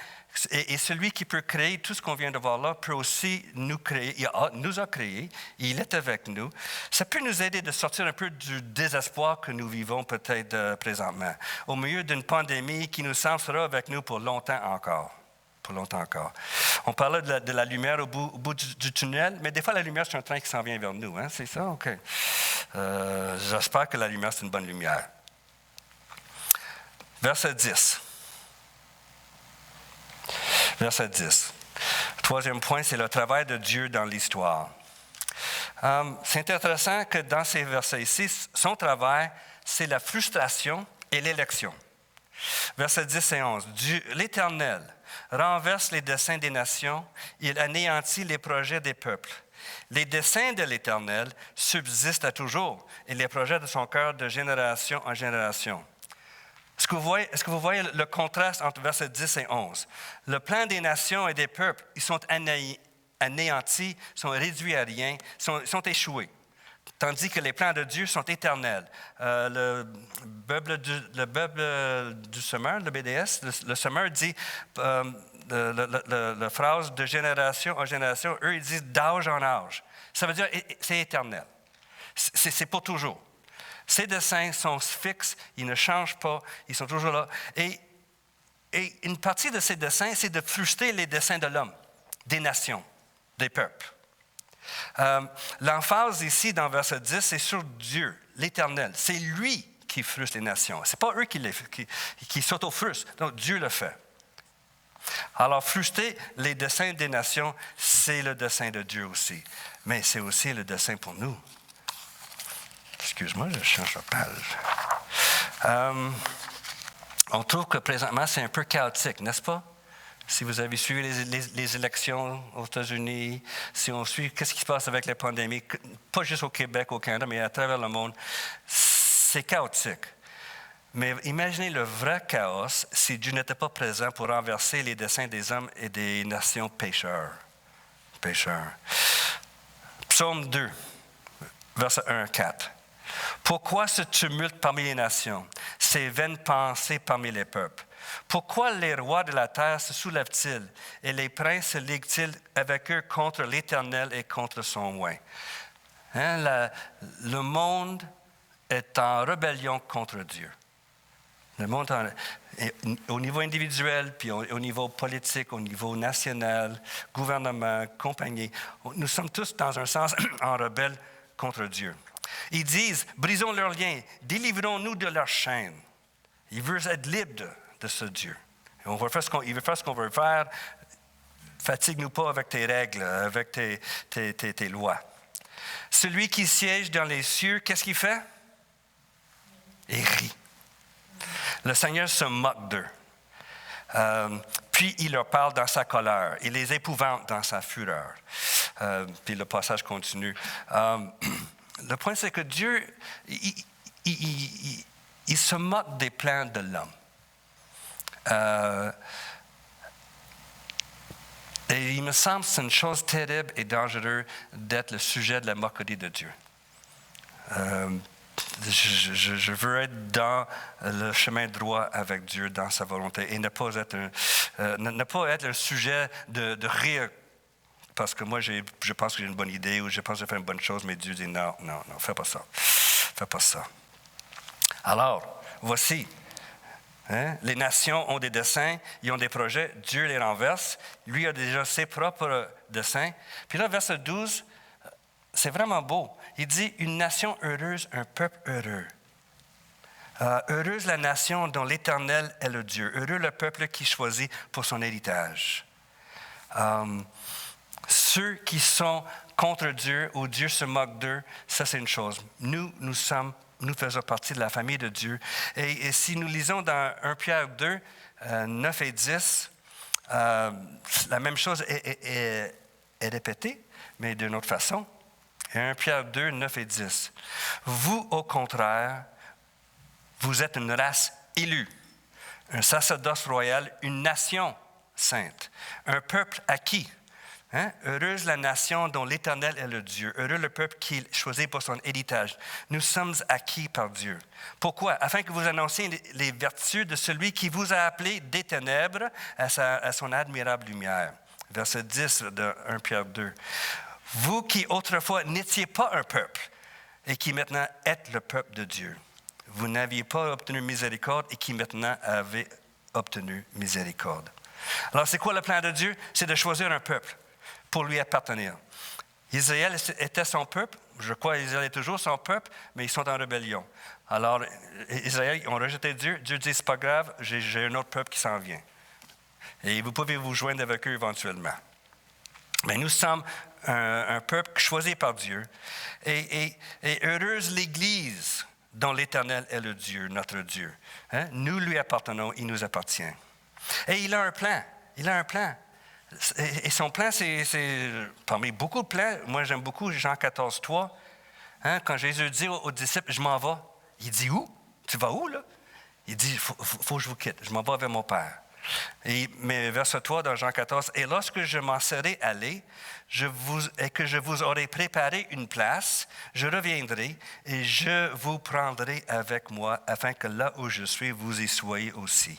et celui qui peut créer tout ce qu'on vient de voir là, peut aussi nous créer. Il nous a créés, il est avec nous. Ça peut nous aider de sortir un peu du désespoir que nous vivons peut-être présentement, au milieu d'une pandémie qui nous semble sera avec nous pour longtemps encore. On parlait de la lumière au bout du tunnel, mais des fois, la lumière, c'est un train qui s'en vient vers nous. Hein? C'est ça? OK. J'espère que la lumière, c'est une bonne lumière. Verset 10. Verset 10. Troisième point, c'est le travail de Dieu dans l'histoire. C'est intéressant que dans ces versets ici, son travail, c'est la frustration et l'élection. Versets 10 et 11. L'Éternel renverse les desseins des nations, il anéantit les projets des peuples. Les desseins de l'Éternel subsistent à toujours, et les projets de son cœur de génération en génération. Est-ce que vous voyez le contraste entre versets 10 et 11? Le plan des nations et des peuples, ils sont anéantis, sont réduits à rien, sont échoués. Tandis que les plans de Dieu sont éternels. Le Bible du semeur, le BDS, le semeur dit, la phrase de génération en génération, eux, ils disent d'âge en âge. Ça veut dire c'est éternel. C'est pour toujours. Ces desseins sont fixes, ils ne changent pas, ils sont toujours là. Et une partie de ces desseins, c'est de frustrer les desseins de l'homme, des nations, des peuples. L'emphase ici, dans verset 10, c'est sur Dieu, l'Éternel. C'est lui qui frustre les nations. Ce n'est pas eux qui s'auto-frustrent. Donc, Dieu le fait. Alors, frustrer les desseins des nations, c'est le dessein de Dieu aussi. Mais c'est aussi le dessein pour nous. Excuse-moi, je change de page. On trouve que présentement, c'est un peu chaotique, n'est-ce pas? Si vous avez suivi les élections aux États-Unis, si on suit qu'est-ce qui se passe avec la pandémie, pas juste au Québec, au Canada, mais à travers le monde, c'est chaotique. Mais imaginez le vrai chaos si Dieu n'était pas présent pour renverser les desseins des hommes et des nations pécheurs. Psaume 2, versets 1 à 4. Pourquoi ce tumulte parmi les nations, ces vaines pensées parmi les peuples? Pourquoi les rois de la terre se soulèvent-ils et les princes se liguent-ils avec eux contre l'Éternel et contre son oint? Le monde est en rébellion contre Dieu. Le monde, au niveau individuel, puis au niveau politique, au niveau national, gouvernement, compagnie, nous sommes tous, dans un sens, en rebelle contre Dieu. Ils disent, brisons leurs liens, délivrons-nous de leurs chaînes. Ils veulent être libres de ce Dieu. Il veut faire ce qu'on veut faire. Fatigue-nous pas avec tes règles, avec tes lois. Celui qui siège dans les cieux, qu'est-ce qu'il fait? Il rit. Le Seigneur se moque d'eux. Puis il leur parle dans sa colère. Il les épouvante dans sa fureur. Puis le passage continue. Le point, c'est que Dieu, il se moque des plans de l'homme. Et il me semble que c'est une chose terrible et dangereuse d'être le sujet de la moquerie de Dieu. Je veux être dans le chemin droit avec Dieu, dans sa volonté, et ne pas être un sujet de rire parce que moi, je pense que j'ai une bonne idée ou je pense que je fais une bonne chose, mais Dieu dit non, fais pas ça. Fais pas ça. Alors, voici. Les nations ont des desseins, ils ont des projets, Dieu les renverse. Lui a déjà ses propres desseins. Puis là, verset 12, c'est vraiment beau. Il dit, une nation heureuse, un peuple heureux. Heureuse la nation dont l'Éternel est le Dieu. Heureux le peuple qui choisit pour son héritage. Ceux qui sont contre Dieu ou Dieu se moque d'eux, ça c'est une chose. Nous faisons partie de la famille de Dieu. Et si nous lisons dans 1 Pierre 2, 9 et 10, la même chose est répétée, mais d'une autre façon. 1 Pierre 2, 9 et 10. Vous, au contraire, vous êtes une race élue, un sacerdoce royal, une nation sainte, un peuple acquis. Heureuse la nation dont l'Éternel est le Dieu. Heureux le peuple qui choisit pour son héritage. Nous sommes acquis par Dieu. Pourquoi? Afin que vous annonciez les vertus de celui qui vous a appelé des ténèbres à son admirable lumière. Verset 10 de 1 Pierre 2. Vous qui autrefois n'étiez pas un peuple et qui maintenant êtes le peuple de Dieu. Vous n'aviez pas obtenu miséricorde et qui maintenant avez obtenu miséricorde. Alors, c'est quoi le plan de Dieu? C'est de choisir un peuple pour lui appartenir. Israël était son peuple. Je crois qu'Israël est toujours son peuple, mais ils sont en rébellion. Alors, Israël, ils ont rejeté Dieu. Dieu dit, c'est pas grave, j'ai un autre peuple qui s'en vient. Et vous pouvez vous joindre avec eux éventuellement. Mais nous sommes un peuple choisi par Dieu. Et heureuse l'Église dont l'Éternel est le Dieu, notre Dieu. Nous lui appartenons, il nous appartient. Et il a un plan. Il a un plan. Et son plan, c'est parmi beaucoup de plans. Moi, j'aime beaucoup Jean 14, 3. Hein, quand Jésus dit aux disciples, je m'en vais. Il dit où? Tu vas où, là? Il dit, faut que je vous quitte. Je m'en vais vers mon Père. Mais verset 3 dans Jean 14, « Et lorsque je m'en serai allé, et que je vous aurai préparé une place, je reviendrai et je vous prendrai avec moi, afin que là où je suis, vous y soyez aussi. »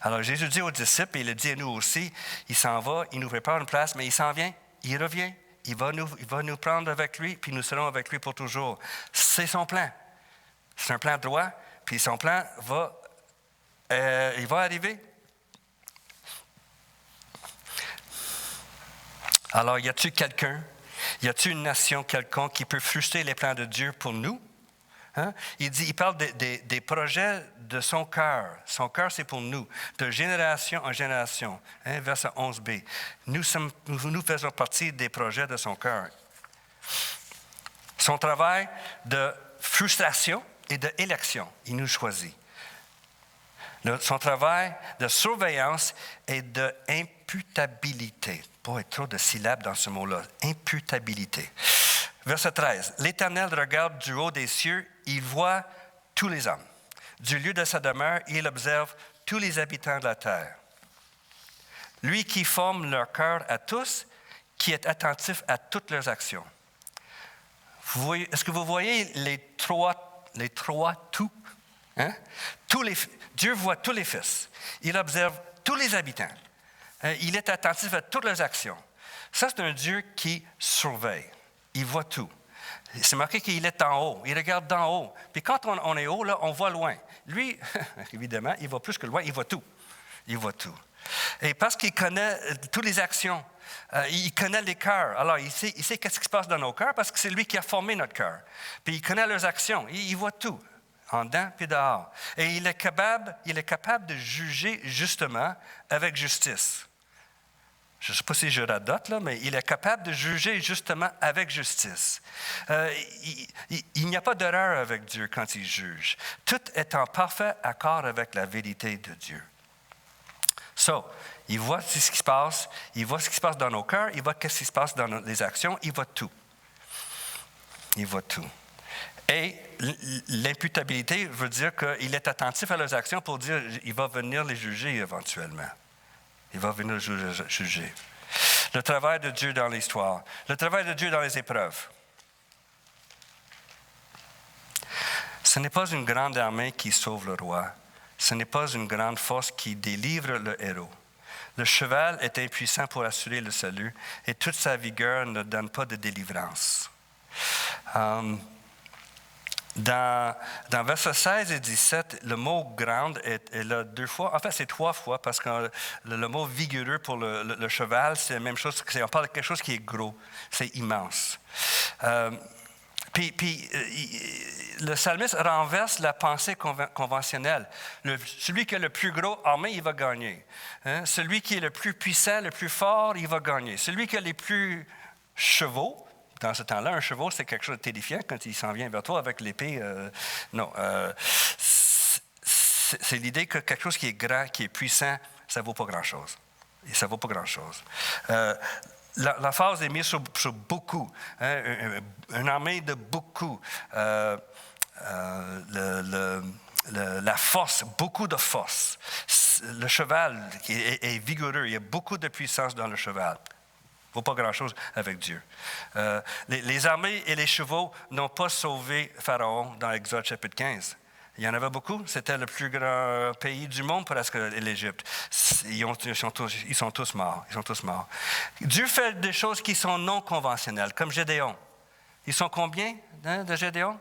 Alors Jésus dit aux disciples, et il le dit à nous aussi, il s'en va, il nous prépare une place, mais il s'en vient, il revient, il va nous prendre avec lui, puis nous serons avec lui pour toujours. C'est son plan. C'est un plan droit, puis son plan il va arriver. Alors, y a-t-il quelqu'un, y a-t-il une nation quelconque qui peut frustrer les plans de Dieu pour nous? Hein? Il parle des projets de son cœur. Son cœur, c'est pour nous, de génération en génération. Hein? Verset 11b. Nous faisons partie des projets de son cœur. Son travail de frustration et d'élection, il nous choisit. Son travail de surveillance et d'imputabilité. Pas trop de syllabes dans ce mot-là. Imputabilité. Verset 13. L'Éternel regarde du haut des cieux, il voit tous les hommes. Du lieu de sa demeure, il observe tous les habitants de la terre. Lui qui forme leur cœur à tous, qui est attentif à toutes leurs actions. Est-ce que vous voyez les trois tout? Hein? Dieu voit tous les fils. Il observe tous les habitants. Il est attentif à toutes leurs actions. Ça, c'est un Dieu qui surveille. Il voit tout. C'est marqué qu'il est en haut. Il regarde d'en haut. Puis quand on est haut, là, on voit loin. Lui, évidemment, il voit plus que loin. Il voit tout. Il voit tout. Et parce qu'il connaît toutes les actions, il connaît les cœurs. Alors, il sait qu'est-ce qui se passe dans nos cœurs parce que c'est lui qui a formé notre cœur. Puis il connaît leurs actions. Il voit tout. En dedans puis dehors. Et il est capable de juger justement avec justice. Je ne sais pas si je radote, là, mais il est capable de juger justement avec justice. Il n'y a pas d'erreur avec Dieu quand il juge. Tout est en parfait accord avec la vérité de Dieu. Il voit ce qui se passe, il voit ce qui se passe dans nos cœurs, il voit ce qui se passe dans les actions, il voit tout. Il voit tout. Et l'imputabilité veut dire qu'il est attentif à leurs actions pour dire qu'il va venir les juger éventuellement. Il va venir les juger. Le travail de Dieu dans l'histoire. Le travail de Dieu dans les épreuves. Ce n'est pas une grande armée qui sauve le roi. Ce n'est pas une grande force qui délivre le héros. Le cheval est impuissant pour assurer le salut et toute sa vigueur ne donne pas de délivrance. Dans versets 16 et 17, le mot « grande » est là 2 fois. En fait, c'est 3 fois parce que le mot « vigoureux » pour le cheval, c'est la même chose. On parle de quelque chose qui est gros. C'est immense. Puis, le psalmiste renverse la pensée conventionnelle. Celui qui est le plus gros armé, il va gagner. Hein? Celui qui est le plus puissant, le plus fort, il va gagner. Celui qui a les plus chevaux, dans ce temps-là, un cheval, c'est quelque chose de terrifiant quand il s'en vient vers toi avec l'épée. C'est l'idée que quelque chose qui est grand, qui est puissant, ça ne vaut pas grand-chose. Et ça ne vaut pas grand-chose. La phase est mise sur beaucoup. Hein, une armée de beaucoup. La force, beaucoup de force. Le cheval est vigoureux. Il y a beaucoup de puissance dans le cheval. Il ne vaut pas grand-chose avec Dieu. Les armées et les chevaux n'ont pas sauvé Pharaon dans Exode chapitre 15. Il y en avait beaucoup. C'était le plus grand pays du monde, presque l'Égypte. Ils sont tous morts. Ils sont tous morts. Dieu fait des choses qui sont non conventionnelles, comme Gédéon. Ils sont combien de Gédéon?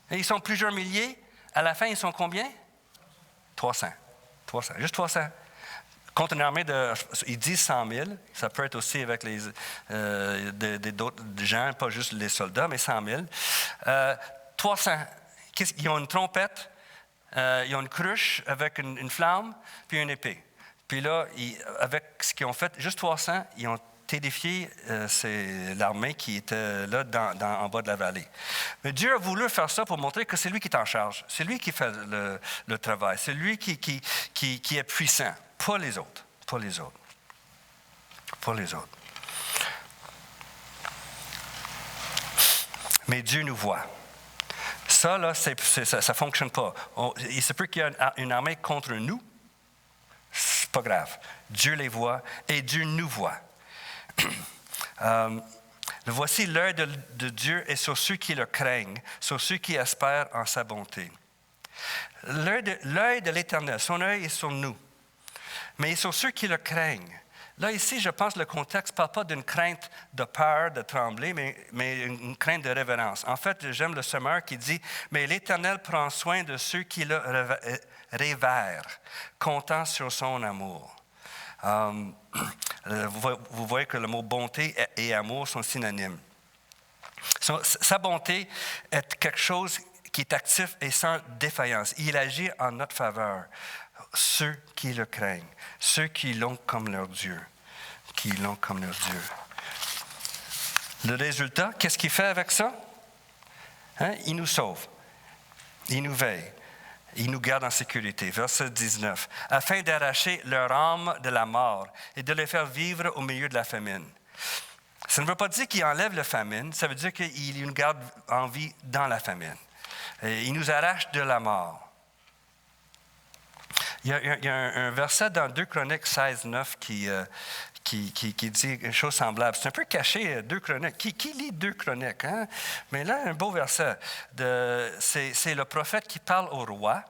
Et ils sont plusieurs milliers. À la fin, ils sont combien? 300. Juste 300. Contre une armée ils disent 100 000. Ça peut être aussi avec d'autres gens, pas juste les soldats, mais 100 000. 300. Ils ont une trompette, ils ont une cruche avec une flamme, puis une épée. Puis là, avec ce qu'ils ont fait, juste 300, ils ont terrifié l'armée qui était là en bas de la vallée. Mais Dieu a voulu faire ça pour montrer que c'est lui qui est en charge. C'est lui qui fait le travail. C'est lui qui est puissant, pas les autres. pour les autres. Mais Dieu nous voit. Ça, là, ça ne fonctionne pas. Il se peut qu'il y ait une armée contre nous. C'est pas grave. Dieu les voit et Dieu nous voit. Voici l'œil de Dieu est sur ceux qui le craignent, sur ceux qui espèrent en sa bonté. L'œil de l'Éternel, son œil est sur nous, mais il est sur ceux qui le craignent. Là, ici, je pense que le contexte ne parle pas d'une crainte de peur, de trembler, mais une crainte de révérence. En fait, j'aime le Sommeur qui dit « Mais l'Éternel prend soin de ceux qui le révèrent, comptant sur son amour. » Vous voyez que le mot « bonté » et « amour » sont synonymes. Sa bonté est quelque chose qui est actif et sans défaillance. Il agit en notre faveur. Ceux qui le craignent, ceux qui l'ont comme leur Dieu, Le résultat, qu'est-ce qu'il fait avec ça? Il nous sauve, il nous veille, il nous garde en sécurité. Verset 19, afin d'arracher leur âme de la mort et de les faire vivre au milieu de la famine. Ça ne veut pas dire qu'il enlève la famine, ça veut dire qu'il nous garde en vie dans la famine. Et il nous arrache de la mort. Il y a un verset dans 2 Chroniques 16, 9 qui dit une chose semblable. C'est un peu caché, 2 Chroniques. Qui lit 2 Chroniques? Hein? Mais là, un beau verset. C'est le prophète qui parle au roi.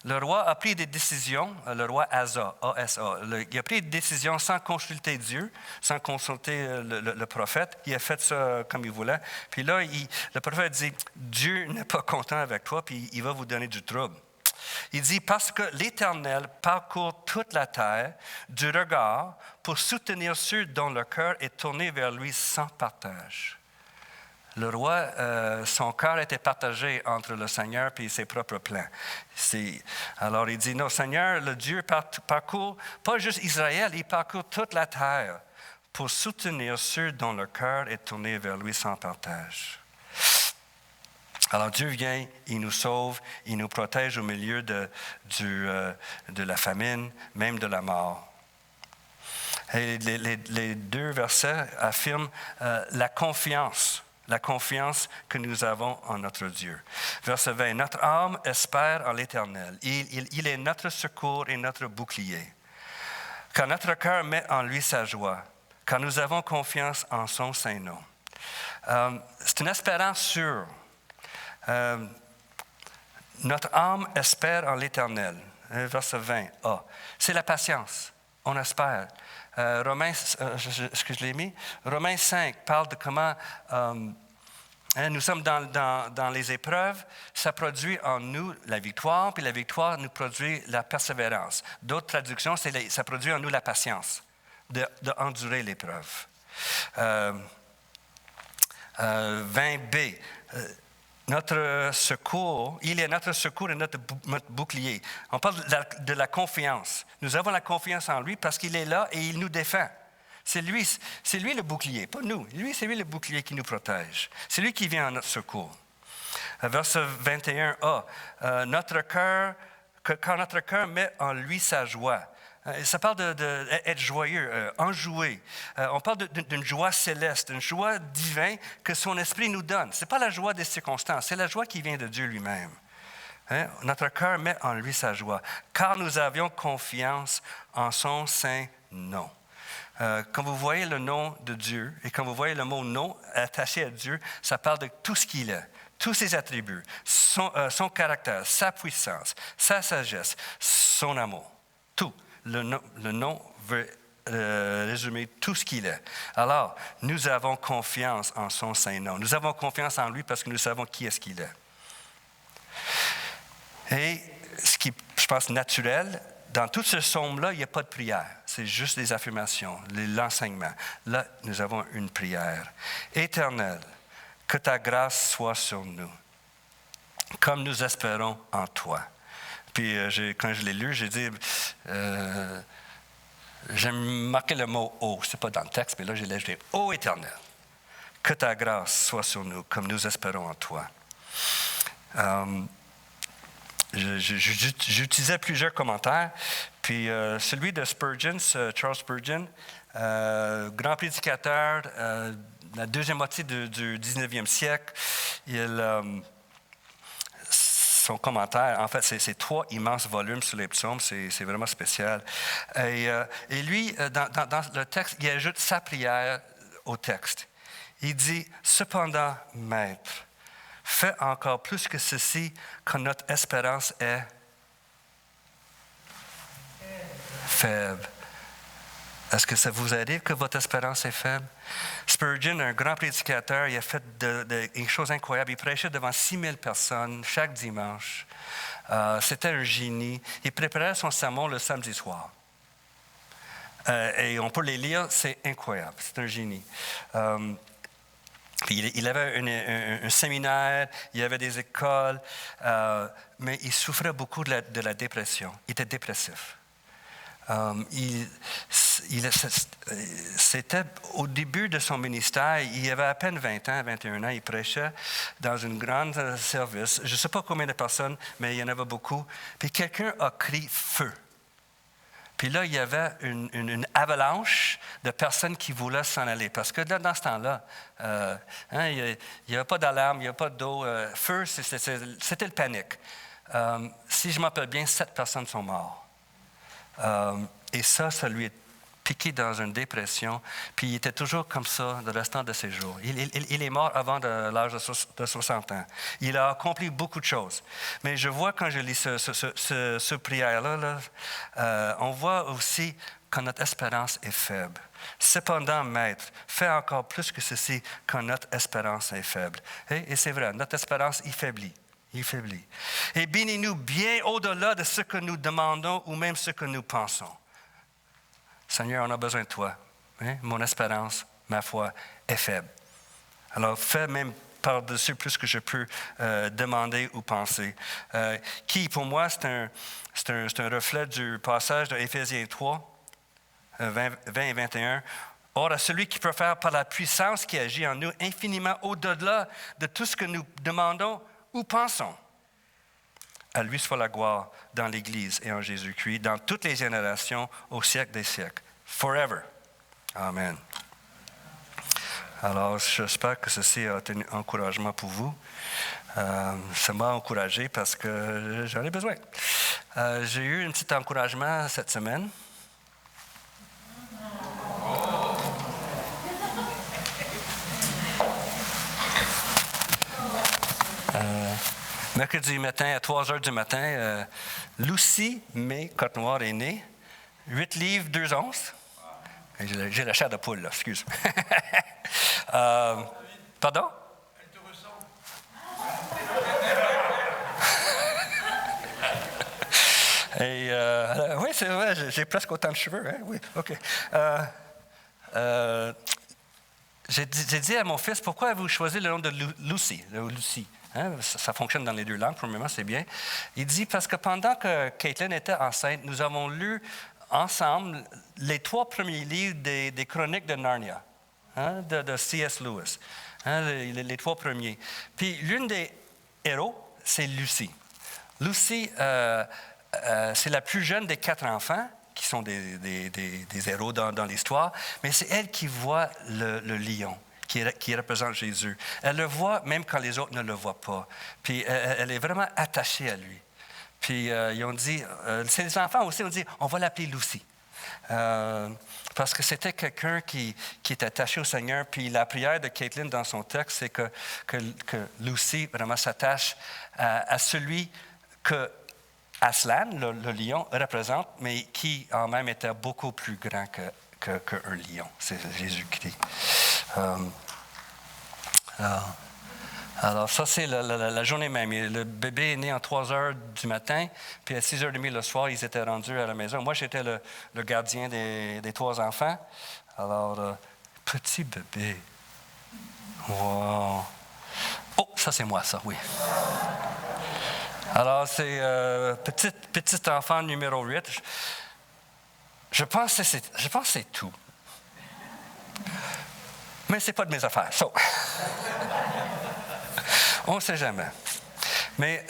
Le roi a pris des décisions, le roi Asa, A-S-A. Il a pris des décisions sans consulter Dieu, sans consulter le prophète. Il a fait ça comme il voulait. Puis là, le prophète dit, Dieu n'est pas content avec toi, puis il va vous donner du trouble. Il dit, parce que l'Éternel parcourt toute la terre du regard pour soutenir ceux dont le cœur est tourné vers lui sans partage. Le roi, son cœur était partagé entre le Seigneur et ses propres plans. Alors il dit, non, Seigneur, le Dieu parcourt pas juste Israël, il parcourt toute la terre pour soutenir ceux dont le cœur est tourné vers lui sans partage. Alors Dieu vient, il nous sauve, il nous protège au milieu de la famine, même de la mort. Et les 2 versets affirment la confiance que nous avons en notre Dieu. Verset 20, notre âme espère en l'Éternel. Il est notre secours et notre bouclier. Car notre cœur met en lui sa joie, car nous avons confiance en son saint nom. C'est une espérance sûre. Notre âme espère en l'Éternel. Verset 20a. C'est la patience. On espère. Romains 5 parle de comment nous sommes dans les épreuves. Ça produit en nous la victoire, puis la victoire nous produit la persévérance. D'autres traductions, ça produit en nous la patience de endurer l'épreuve. 20b. Notre secours, il est notre secours et notre bouclier. On parle de la confiance. Nous avons la confiance en lui parce qu'il est là et il nous défend. C'est lui le bouclier, pas nous. C'est lui le bouclier qui nous protège. C'est lui qui vient en notre secours. Verset 21a, car notre cœur met en lui sa joie. Ça parle d'être joyeux, enjoué. On parle d'une joie céleste, une joie divine que son esprit nous donne. Ce n'est pas la joie des circonstances, c'est la joie qui vient de Dieu lui-même. Notre cœur met en lui sa joie, car nous avions confiance en son saint nom. Quand vous voyez le nom de Dieu et quand vous voyez le mot « nom » attaché à Dieu, ça parle de tout ce qu'il est, tous ses attributs, son caractère, sa puissance, sa sagesse, son amour, tout. Le nom veut résumer tout ce qu'il est. Alors, nous avons confiance en son saint nom. Nous avons confiance en lui parce que nous savons qui est-ce qu'il est. Et ce qui, je pense, naturel, dans tout ce psaume-là, il n'y a pas de prière. C'est juste des affirmations, l'enseignement. Là, nous avons une prière. Éternel, que ta grâce soit sur nous, comme nous espérons en toi. Puis, quand je l'ai lu, j'ai dit, j'ai marqué le mot « ô ». Ce n'est pas dans le texte, mais là, j'ai dit « ô Éternel, que ta grâce soit sur nous, comme nous espérons en toi ». J'utilisais plusieurs commentaires, puis celui de Spurgeon, Charles Spurgeon, grand prédicateur, la deuxième moitié du 19e siècle. Son commentaire, en fait, c'est 3 immenses volumes sur les psaumes, c'est vraiment spécial. Et lui, dans le texte, il ajoute sa prière au texte. Il dit, « Cependant, Maître, fais encore plus que ceci, quand notre espérance est faible. » Est-ce que ça vous arrive que votre espérance est faible? Spurgeon, un grand prédicateur, il a fait une chose incroyable. Il prêchait devant 6000 personnes chaque dimanche. C'était un génie. Il préparait son sermon le samedi soir. Et on peut les lire, c'est incroyable. C'est un génie. Puis il avait un séminaire, il y avait des écoles, mais il souffrait beaucoup de la dépression. Il était dépressif. C'était au début de son ministère, il avait à peine 20 ans, 21 ans, il prêchait dans une grande service. Je ne sais pas combien de personnes, mais il y en avait beaucoup. Puis quelqu'un a crié « feu ». Puis là, il y avait une avalanche de personnes qui voulaient s'en aller. Parce que là, dans ce temps-là, il n'y avait pas d'alarme, il n'y avait pas d'eau. Feu, c'était le panique. Si je m'appelle bien, 7 personnes sont mortes. Et ça lui a piqué dans une dépression. Puis il était toujours comme ça le restant de ses jours. Il est mort avant l'âge de 60 ans. Il a accompli beaucoup de choses. Mais je vois quand je lis ce prière-là, on voit aussi que notre espérance est faible. Cependant, Maître, fais encore plus que ceci quand notre espérance est faible. Et c'est vrai, notre espérance y faiblit. Il faiblit. Et bénis-nous bien au-delà de ce que nous demandons ou même ce que nous pensons. Seigneur, on a besoin de toi. Mon espérance, ma foi, est faible. Alors, fais même par-dessus plus que je peux demander ou penser. Qui, pour moi, c'est un reflet du passage de Éphésiens 3, 20 et 21. Or, à celui qui peut faire par la puissance qui agit en nous infiniment au-delà de tout ce que nous demandons ou pensons. À lui soit la gloire dans l'Église et en Jésus-Christ, dans toutes les générations, au siècle des siècles. Forever. Amen. Alors, j'espère que ceci a été un encouragement pour vous. Ça m'a encouragé parce que j'en ai besoin. J'ai eu un petit encouragement cette semaine. Mercredi matin, à 3 heures du matin, Lucie May Côte-Noire est née. 8 livres, 2 onces. J'ai la chair de poule, là, excuse. Pardon? Elle te ressemble. Et oui, c'est vrai, j'ai presque autant de cheveux. Hein? Oui, OK. J'ai dit à mon fils, pourquoi avez-vous choisi le nom de Lucie? Lucie. Hein? Ça fonctionne dans les 2 langues, premièrement, c'est bien. Il dit, parce que pendant que Caitlin était enceinte, nous avons lu ensemble les 3 premiers livres des Chroniques de Narnia, hein, de C.S. Lewis, hein, les 3 premiers. Puis l'une des héros, c'est Lucie. Lucie, c'est la plus jeune des 4 enfants, qui sont des héros dans l'histoire, mais c'est elle qui voit le lion. Qui représente Jésus. Elle le voit même quand les autres ne le voient pas. Puis elle est vraiment attachée à lui. Puis ils ont dit, c'est les enfants aussi, ont dit, on va l'appeler Lucie. Parce que c'était quelqu'un qui est attaché au Seigneur. Puis la prière de Caitlin dans son texte, c'est que Lucie vraiment s'attache à celui que Aslan, le lion, représente, mais qui en même était beaucoup plus grand qu'un lion. C'est Jésus-Christ. Alors ça, c'est la journée même. Le bébé est né en 3 heures du matin, puis à 6h30 le soir, ils étaient rendus à la maison. Moi, j'étais le gardien des 3 enfants. Alors, petit bébé. Wow. Oh, ça, c'est moi, ça, oui. Alors, c'est petit enfant numéro 8. Je pense que c'est tout. Mais ce n'est pas de mes affaires. So. On ne sait jamais. Mais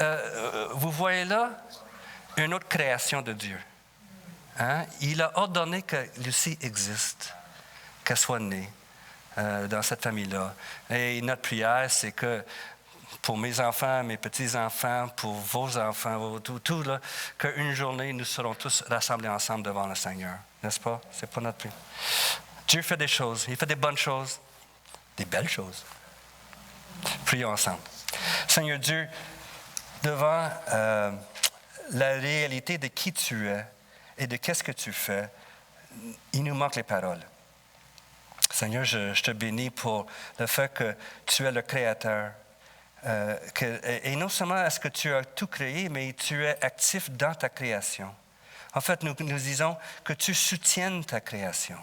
vous voyez là une autre création de Dieu. Hein? Il a ordonné que Lucie existe. qu'elle soit née dans cette famille-là. Et notre prière, c'est que pour mes enfants, mes petits-enfants, pour vos enfants, tout, là, qu'une journée, nous serons tous rassemblés ensemble devant le Seigneur. N'est-ce pas? C'est pas notre prière. Dieu fait des choses. Il fait des bonnes choses, des belles choses. Prions ensemble. Seigneur Dieu, devant la réalité de qui tu es et de qu'est-ce que tu fais, il nous manque les paroles. Seigneur, je te bénis pour le fait que tu es le Créateur. Et non seulement est-ce que tu as tout créé, mais tu es actif dans ta création. En fait, nous disons que tu soutiennes ta création.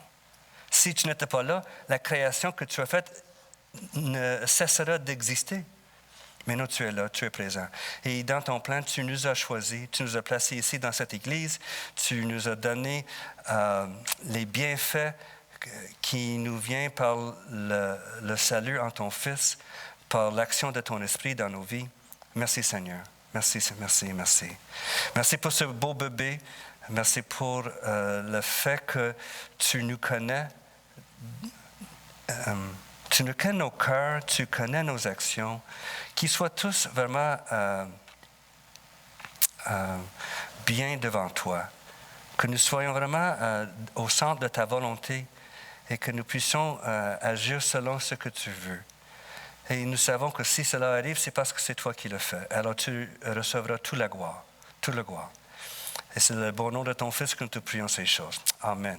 Si tu n'étais pas là, la création que tu as faite ne cessera d'exister. Mais non, tu es là, tu es présent. Et dans ton plan, tu nous as choisis, tu nous as placés ici dans cette Église, tu nous as donné les bienfaits qui nous viennent par le salut en ton Fils, par l'action de ton Esprit dans nos vies. Merci Seigneur. Merci, merci, merci. Merci pour ce beau bébé. Merci pour le fait que tu nous connais. Tu nous connais nos cœurs, tu connais nos actions. Qu'ils soient tous vraiment bien devant toi. Que nous soyons vraiment au centre de ta volonté et que nous puissions agir selon ce que tu veux. Et nous savons que si cela arrive, c'est parce que c'est toi qui le fais. Alors tu recevras toute la gloire. Et c'est le bon nom de ton Fils que nous te prions ces choses. Amen.